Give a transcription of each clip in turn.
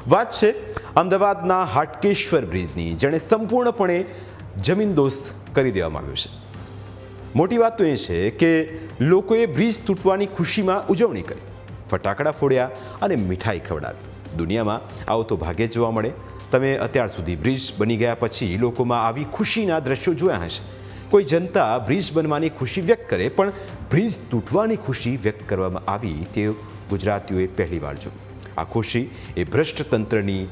વાત છે અમદાવાદના હાટકેશ્વર બ્રિજની, જેણે સંપૂર્ણપણે જમીનદોસ્ત કરી દેવામાં આવ્યો છે। મોટી વાત તો એ છે કે લોકોએ બ્રિજ તૂટવાની ખુશીમાં ઉજવણી કરી, ફટાકડા ફોડ્યા અને મીઠાઈ ખવડાવી। દુનિયામાં આવું તો ભાગ્યે જ જોવા મળે। તમે અત્યાર સુધી બ્રિજ બની ગયા પછી લોકોમાં આવી ખુશીના દ્રશ્યો જોયા હશે। કોઈ જનતા બ્રિજ બનવાની ખુશી વ્યક્ત કરે, પણ બ્રિજ તૂટવાની ખુશી વ્યક્ત કરવામાં આવી તે ગુજરાતીઓએ પહેલીવાર જોઈ। આ ખુશી એ ભ્રષ્ટ તંત્રની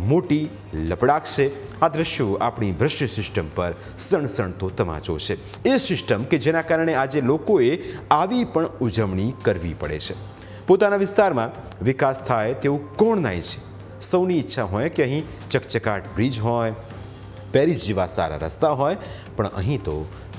મોટી લપડાક છે। આ દ્રશ્યો આપણી ભ્રષ્ટ સિસ્ટમ પર સણસણતો તમાચો છે, એ સિસ્ટમ કે જેના કારણે આજે લોકોએ આવી પણ ઉજવણી કરવી પડે છે। પોતાના વિસ્તારમાં વિકાસ થાય તેવું કોણ ના ઈચ્છે? સૌની ઈચ્છા હોય કે અહીં ચકચકાટ બ્રિજ હોય, પેરિસ જેવા સારા રસ્તા હોય, પણ અહીં તો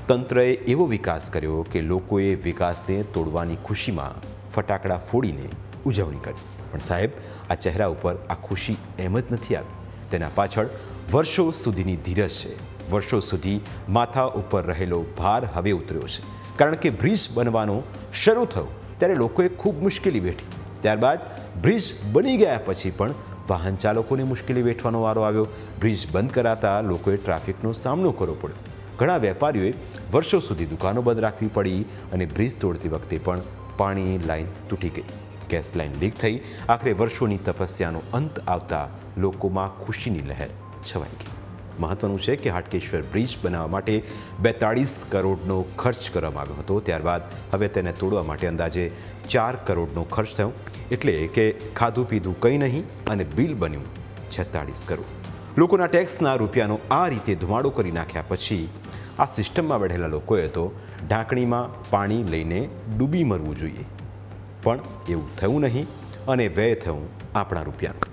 તંત્રએ એવો વિકાસ કર્યો કે લોકોએ વિકાસને તોડવાની ખુશીમાં ફટાકડા ફોડીને ઉજવણી કરી। પણ સાહેબ, આ ચહેરા ઉપર આ ખુશી એમ જ નથી આવી, તેના પાછળ વર્ષો સુધીની ધીરજ છે। વર્ષો સુધી માથા ઉપર રહેલો ભાર હવે ઉતર્યો છે, કારણ કે બ્રિજ બનવાનો શરૂ થયો ત્યારે લોકોએ ખૂબ મુશ્કેલી વેઠી, ત્યારબાદ બ્રિજ બની ગયા પછી પણ વાહન ચાલકોને મુશ્કેલી વેઠવાનો વારો આવ્યો। બ્રિજ બંધ કરાતા લોકોએ ટ્રાફિકનો સામનો કરવો પડ્યો। ઘણા વેપારીઓએ વર્ષો સુધી દુકાનો બંધ રાખવી પડી અને બ્રિજ તોડતી વખતે પણ પાણીની લાઈન તૂટી ગઈ, ગેસ લાઈન લીક થઈ। આખરે વર્ષોની તપસ્યાનો અંત આવતા લોકોમાં ખુશીની લહેર છવાઈ ગઈ। મહત્વનું છે કે હાટકેશ્વર બ્રિજ બનાવવા માટે 42 કરોડનો ખર્ચ કરવામાં આવ્યો હતો, ત્યારબાદ હવે તેને તોડવા માટે અંદાજે 4 કરોડનો ખર્ચ થયો, એટલે કે ખાધું પીધું કંઈ નહીં અને બિલ બન્યું 46 કરોડ। લોકોના ટેક્સના રૂપિયાનો આ રીતે ધુમાડો કરી નાખ્યા પછી આ સિસ્ટમમાં બેઠેલા લોકોએ તો ઢાંકણીમાં પાણી લઈને ડૂબી મરવું જોઈએ, પણ એવું થયું નહીં અને વ્યય થયું આપણા રૂપિયાનું।